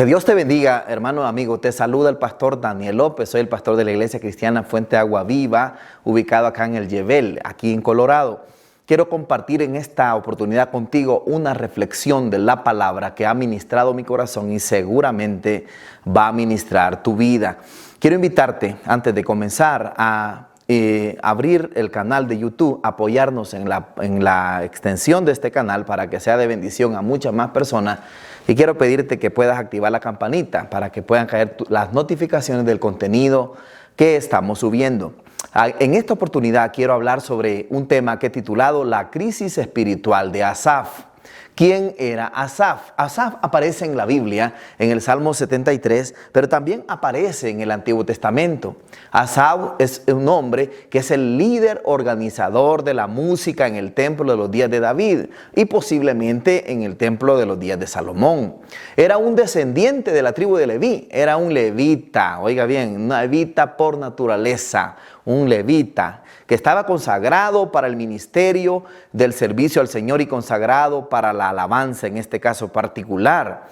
Que Dios te bendiga, hermano amigo. Te saluda el pastor Daniel López. Soy el pastor de la Iglesia Cristiana Fuente Agua Viva, ubicado acá en el Yevel, aquí en Colorado. Quiero compartir en esta oportunidad contigo una reflexión de la palabra que ha ministrado mi corazón y seguramente va a ministrar tu vida. Quiero invitarte, antes de comenzar, a abrir el canal de YouTube, apoyarnos en la extensión de este canal para que sea de bendición a muchas más personas. Y quiero pedirte que puedas activar la campanita para que puedan caer las notificaciones del contenido que estamos subiendo. En esta oportunidad quiero hablar sobre un tema que he titulado La crisis espiritual de Asaf. ¿Quién era Asaf? Asaf aparece en la Biblia, en el Salmo 73, pero también aparece en el Antiguo Testamento. Asaf es un hombre que es el líder organizador de la música en el templo de los días de David y posiblemente en el templo de los días de Salomón. Era un descendiente de la tribu de Leví, era un levita, oiga bien, un levita por naturaleza, un levita que estaba consagrado para el ministerio del servicio al Señor y consagrado para la alabanza, en este caso particular.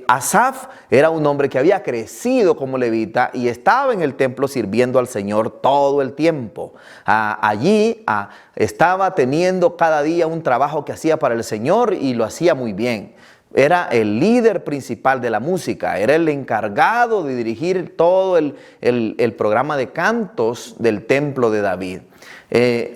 Asaf era un hombre que había crecido como levita y estaba en el templo sirviendo al Señor todo el tiempo. Allí estaba teniendo cada día un trabajo que hacía para el Señor y lo hacía muy bien. Era el líder principal de la música, era el encargado de dirigir todo el programa de cantos del templo de David.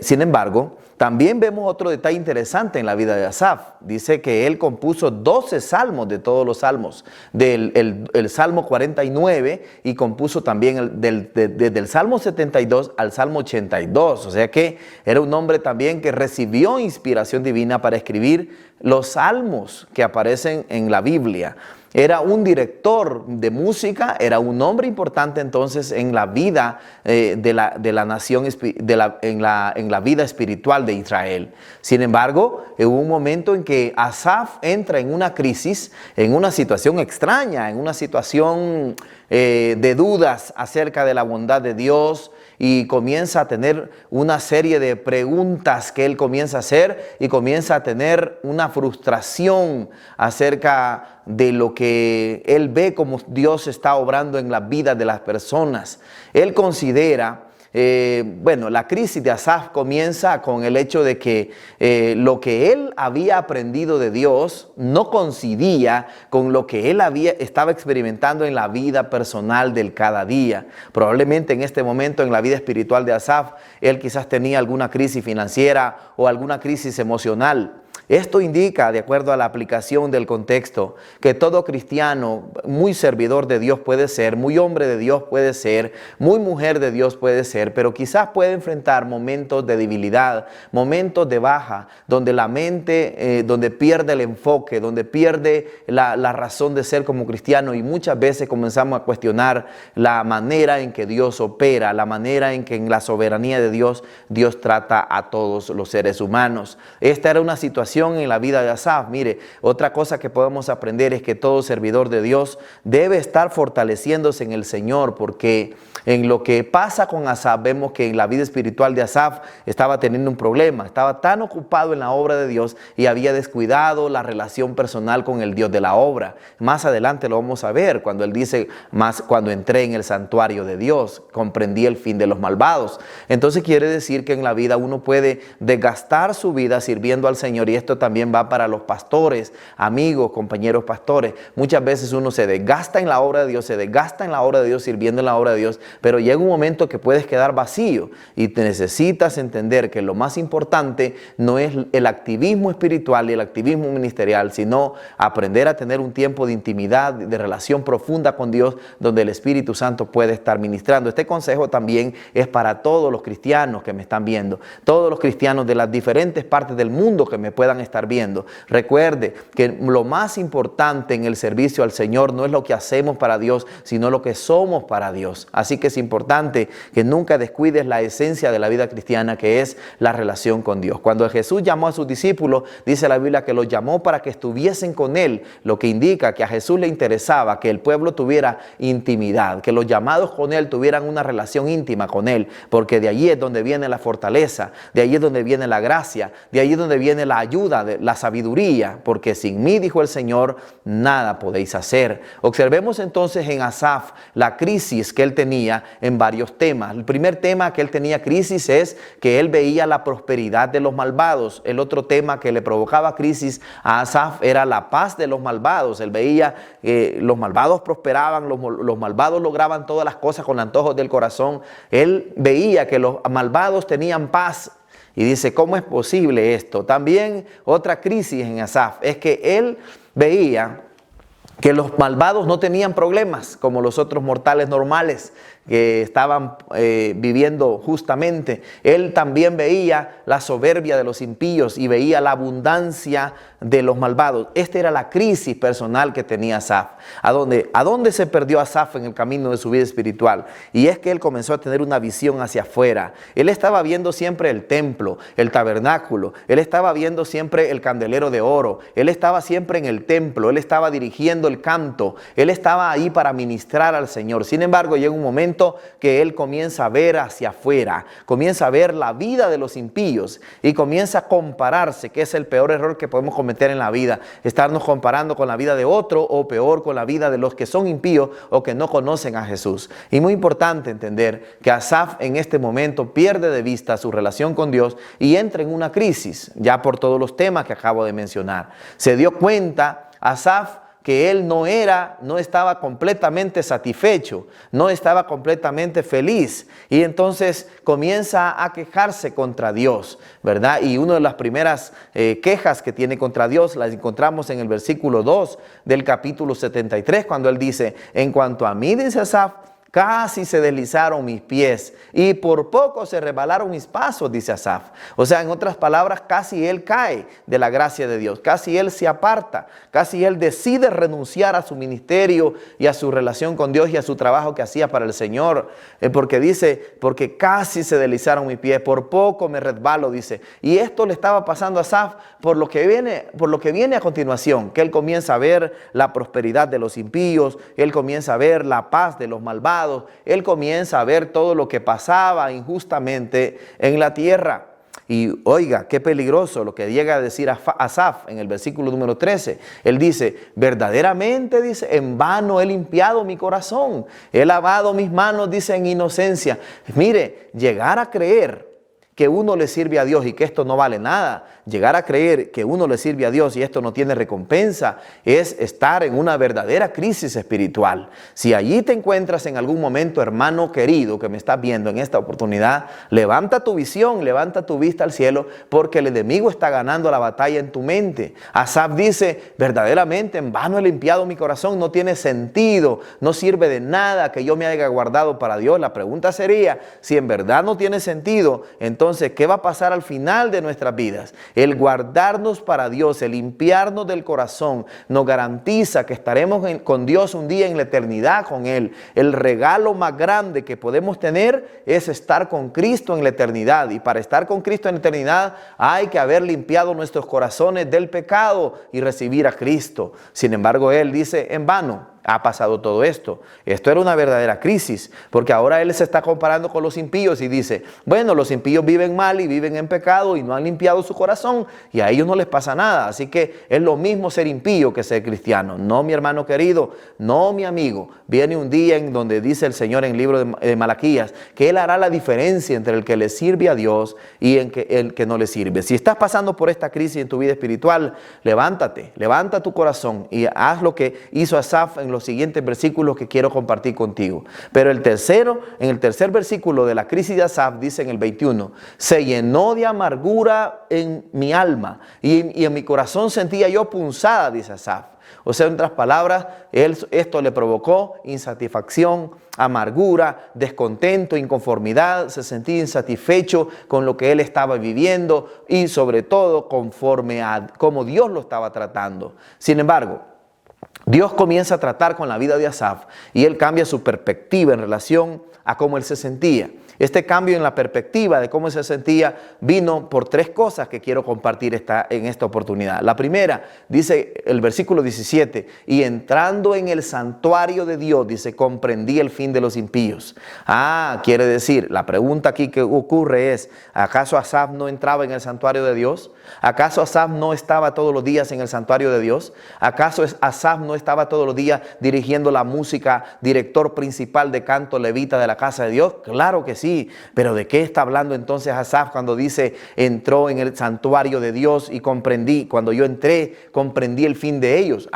Sin embargo, también vemos otro detalle interesante en la vida de Asaf. Dice que él compuso 12 salmos de todos los salmos, el Salmo 49 y compuso también desde el Salmo 72 al Salmo 82. O sea que era un hombre también que recibió inspiración divina para escribir los salmos que aparecen en la Biblia. Era un director de música, era un hombre importante entonces en la vida de la nación, en la vida espiritual de Israel. Sin embargo, hubo un momento en que Asaf entra en una crisis, en una situación extraña, en una situación de dudas acerca de la bondad de Dios, y comienza a tener una serie de preguntas que él comienza a hacer y comienza a tener una frustración acerca de lo que él ve como Dios está obrando en la vida de las personas. Él considera, la crisis de Asaf comienza con el hecho de que lo que él había aprendido de Dios no coincidía con lo que él estaba experimentando en la vida personal del cada día. Probablemente en este momento en la vida espiritual de Asaf, él quizás tenía alguna crisis financiera o alguna crisis emocional. Esto indica, de acuerdo a la aplicación del contexto, que todo cristiano, muy servidor de Dios puede ser, muy hombre de Dios puede ser, muy mujer de Dios puede ser, pero quizás puede enfrentar momentos de debilidad, momentos de baja, donde la mente, donde pierde el enfoque, donde pierde la razón de ser como cristiano, y muchas veces comenzamos a cuestionar la manera en que Dios opera, la manera en que en la soberanía de Dios, Dios trata a todos los seres humanos. Esta era una situación en la vida de Asaf. Mire, otra cosa que podemos aprender es que todo servidor de Dios debe estar fortaleciéndose en el Señor, porque en lo que pasa con Asaf vemos que en la vida espiritual de Asaf estaba teniendo un problema, estaba tan ocupado en la obra de Dios y había descuidado la relación personal con el Dios de la obra. Más adelante lo vamos a ver cuando él dice, cuando entré en el santuario de Dios, comprendí el fin de los malvados. Entonces quiere decir que en la vida uno puede desgastar su vida sirviendo al Señor, y esto también va para los pastores, amigos, compañeros pastores. Muchas veces uno se desgasta en la obra de Dios, sirviendo en la obra de Dios, pero llega un momento que puedes quedar vacío y te necesitas entender que lo más importante no es el activismo espiritual y el activismo ministerial, sino aprender a tener un tiempo de intimidad, de relación profunda con Dios, donde el Espíritu Santo puede estar ministrando. Este consejo también es para todos los cristianos que me están viendo, todos los cristianos de las diferentes partes del mundo que me puedan estar viendo. Recuerde que lo más importante en el servicio al Señor no es lo que hacemos para Dios, sino lo que somos para Dios. Así que es importante que nunca descuides la esencia de la vida cristiana, que es la relación con Dios. Cuando Jesús llamó a sus discípulos, dice la Biblia que los llamó para que estuviesen con Él, lo que indica que a Jesús le interesaba que el pueblo tuviera intimidad, que los llamados con Él tuvieran una relación íntima con Él, porque de allí es donde viene la fortaleza, de allí es donde viene la gracia, de allí es donde viene la ayuda ayuda, de la sabiduría, porque sin mí, dijo el Señor, nada podéis hacer. Observemos entonces en Asaf la crisis que él tenía en varios temas. El primer tema que él tenía crisis es que él veía la prosperidad de los malvados. El otro tema que le provocaba crisis a Asaf era la paz de los malvados. Él veía que los malvados prosperaban, los malvados lograban todas las cosas con antojos del corazón. Él veía que los malvados tenían paz. Y dice, ¿cómo es posible esto? También otra crisis en Asaf es que él veía que los malvados no tenían problemas como los otros mortales normales que estaban viviendo justamente. Él también veía la soberbia de los impíos y veía la abundancia de los malvados. Esta era la crisis personal que tenía Asaf. ¿A dónde se perdió Asaf en el camino de su vida espiritual? Y es que él comenzó a tener una visión hacia afuera. Él estaba viendo siempre el templo, el tabernáculo. Él estaba viendo siempre el candelero de oro. Él estaba siempre en el templo. Él estaba dirigiendo el canto. Él estaba ahí para ministrar al Señor. Sin embargo, llega un momento que él comienza a ver hacia afuera, comienza a ver la vida de los impíos y comienza a compararse, que es el peor error que podemos cometer en la vida, estarnos comparando con la vida de otro o peor con la vida de los que son impíos o que no conocen a Jesús. Y muy importante entender que Asaf en este momento pierde de vista su relación con Dios y entra en una crisis, ya por todos los temas que acabo de mencionar. Se dio cuenta Asaf que él no estaba completamente satisfecho, no estaba completamente feliz, y entonces comienza a quejarse contra Dios, ¿verdad? Y una de las primeras quejas que tiene contra Dios las encontramos en el versículo 2 del capítulo 73, cuando él dice, en cuanto a mí, dice Asaf, casi se deslizaron mis pies y por poco se resbalaron mis pasos, dice Asaf. O sea, en otras palabras, casi él cae de la gracia de Dios, casi él se aparta, casi él decide renunciar a su ministerio y a su relación con Dios y a su trabajo que hacía para el Señor. Porque dice, porque casi se deslizaron mis pies, por poco me resbalo, dice. Y esto le estaba pasando a Asaf por lo que viene a continuación, que él comienza a ver la prosperidad de los impíos, él comienza a ver la paz de los malvados, él comienza a ver todo lo que pasaba injustamente en la tierra. Y oiga, qué peligroso lo que llega a decir Asaf en el versículo número 13. Él dice, verdaderamente, dice, en vano he limpiado mi corazón, he lavado mis manos, dice, en inocencia. Mire, llegar a creer que uno le sirve a Dios y que esto no vale nada, llegar a creer que uno le sirve a Dios y esto no tiene recompensa, es estar en una verdadera crisis espiritual. Si allí te encuentras en algún momento, hermano querido, que me estás viendo en esta oportunidad, levanta tu visión, levanta tu vista al cielo, porque el enemigo está ganando la batalla en tu mente. Asaf dice, verdaderamente en vano he limpiado mi corazón, no tiene sentido, no sirve de nada que yo me haya guardado para Dios. La pregunta sería, si en verdad no tiene sentido, entonces, ¿qué va a pasar al final de nuestras vidas? El guardarnos para Dios, el limpiarnos del corazón, nos garantiza que estaremos con Dios un día en la eternidad con Él. El regalo más grande que podemos tener es estar con Cristo en la eternidad. Y para estar con Cristo en la eternidad hay que haber limpiado nuestros corazones del pecado y recibir a Cristo. Sin embargo, Él dice, en vano ha pasado todo esto. Esto era una verdadera crisis, porque ahora él se está comparando con los impíos y dice, bueno, los impíos viven mal y viven en pecado y no han limpiado su corazón y a ellos no les pasa nada. Así que es lo mismo ser impío que ser cristiano. No, mi hermano querido, no, mi amigo. Viene un día en donde dice el Señor en el libro de Malaquías que Él hará la diferencia entre el que le sirve a Dios y el que no le sirve. Si estás pasando por esta crisis en tu vida espiritual, levántate, levanta tu corazón y haz lo que hizo Asaf en los siguientes versículos que quiero compartir contigo. Pero en el tercer versículo de la crisis de Asaf, dice en el 21, se llenó de amargura en mi alma y en mi corazón sentía yo punzada, dice Asaf. O sea, en otras palabras, esto le provocó insatisfacción, amargura, descontento, inconformidad, se sentía insatisfecho con lo que él estaba viviendo y sobre todo conforme a cómo Dios lo estaba tratando. Sin embargo, Dios comienza a tratar con la vida de Asaf y él cambia su perspectiva en relación a cómo él se sentía. Este cambio en la perspectiva de cómo se sentía vino por tres cosas que quiero compartir en esta oportunidad. La primera, dice el versículo 17, y entrando en el santuario de Dios, dice, comprendí el fin de los impíos. Quiere decir, la pregunta aquí que ocurre es, ¿acaso Asaf no entraba en el santuario de Dios? ¿Acaso Asaf no estaba todos los días en el santuario de Dios? ¿Acaso Asaf no estaba todos los días dirigiendo la música, director principal de canto levita de la casa de Dios? Claro que sí, pero ¿de qué está hablando entonces Asaf cuando dice entró en el santuario de Dios y comprendí? Cuando yo entré, comprendí el fin de ellos.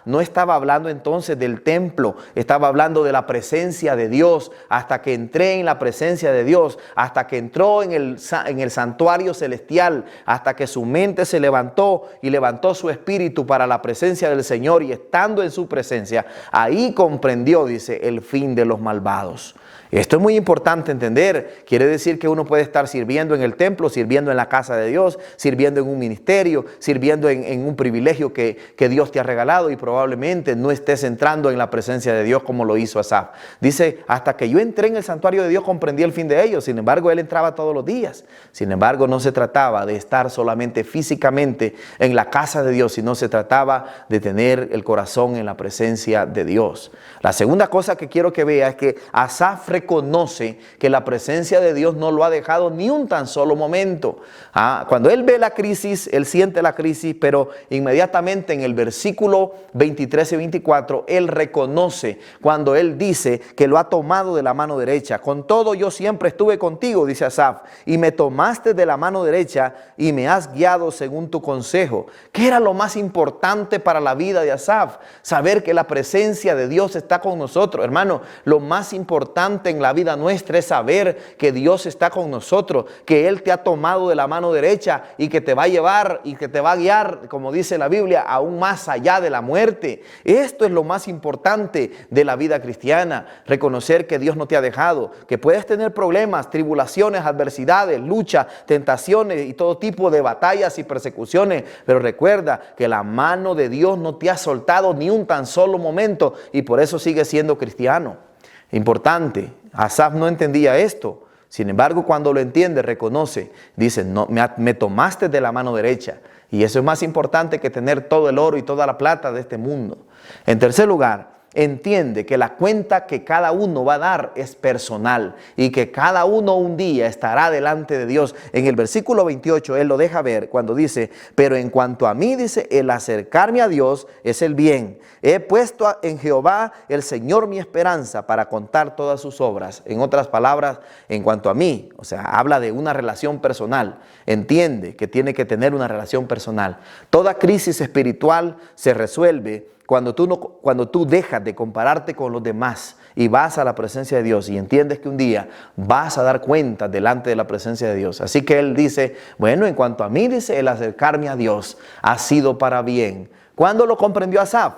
No estaba hablando entonces del templo, estaba hablando de la presencia de Dios. Hasta que entré en la presencia de Dios, hasta que entró en el santuario celestial, hasta que su mente se levantó y levantó su espíritu para la presencia del Señor, y estando en su presencia, ahí comprendió, dice, el fin de los malvados. Esto es muy importante entender. Quiere decir que uno puede estar sirviendo en el templo, sirviendo en la casa de Dios, sirviendo en un ministerio, sirviendo en un privilegio que Dios te ha regalado, y probablemente no estés entrando en la presencia de Dios como lo hizo Asaf. Dice, hasta que yo entré en el santuario de Dios comprendí el fin de ellos. Sin embargo, él entraba todos los días. Sin embargo, no se trataba de estar solamente físicamente en la casa de Dios, sino se trataba de tener el corazón en la presencia de Dios. La segunda cosa que quiero que vea es que Asaf reconoce que la presencia de Dios no lo ha dejado ni un tan solo momento. Cuando él ve la crisis, él siente la crisis, pero inmediatamente en el versículo 23 y 24, él reconoce cuando él dice que lo ha tomado de la mano derecha. Con todo, yo siempre estuve contigo, dice Asaf, y me tomaste de la mano derecha y me has guiado según tu consejo. ¿Qué era lo más importante para la vida de Asaf? Saber que la presencia de Dios está con nosotros. Hermano, lo más importante en la vida nuestra es saber que Dios está con nosotros, que Él te ha tomado de la mano derecha y que te va a llevar y que te va a guiar, como dice la Biblia, aún más allá de la muerte. Esto es lo más importante de la vida cristiana, reconocer que Dios no te ha dejado, que puedes tener problemas, tribulaciones, adversidades, luchas, tentaciones y todo tipo de batallas y persecuciones, pero recuerda que la mano de Dios no te ha soltado ni un tan solo momento, y por eso sigues siendo cristiano. Importante, Asaf no entendía esto. Sin embargo, cuando lo entiende, reconoce, dice, no, me tomaste de la mano derecha. Y eso es más importante que tener todo el oro y toda la plata de este mundo. En tercer lugar, entiende que la cuenta que cada uno va a dar es personal y que cada uno un día estará delante de Dios. En el versículo 28 él lo deja ver cuando dice, pero en cuanto a mí, dice, el acercarme a Dios es el bien. He puesto en Jehová el Señor mi esperanza para contar todas sus obras. En otras palabras, en cuanto a mí, o sea, habla de una relación personal. Entiende que tiene que tener una relación personal. Toda crisis espiritual se resuelve cuando tú dejas de compararte con los demás y vas a la presencia de Dios y entiendes que un día vas a dar cuenta delante de la presencia de Dios. Así que él dice, bueno, en cuanto a mí, dice, el acercarme a Dios ha sido para bien. ¿Cuándo lo comprendió Asaf?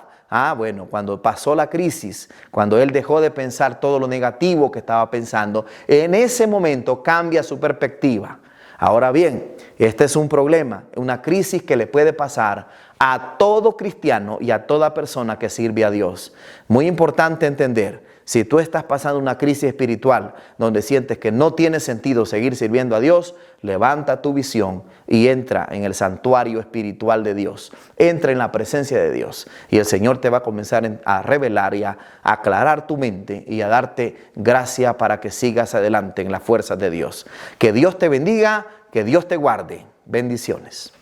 Bueno, cuando pasó la crisis, cuando él dejó de pensar todo lo negativo que estaba pensando, en ese momento cambia su perspectiva. Ahora bien, este es un problema, una crisis que le puede pasar a todo cristiano y a toda persona que sirve a Dios. Muy importante entender, si tú estás pasando una crisis espiritual donde sientes que no tiene sentido seguir sirviendo a Dios, levanta tu visión y entra en el santuario espiritual de Dios. Entra en la presencia de Dios y el Señor te va a comenzar a revelar y a aclarar tu mente y a darte gracia para que sigas adelante en las fuerzas de Dios. Que Dios te bendiga, que Dios te guarde. Bendiciones.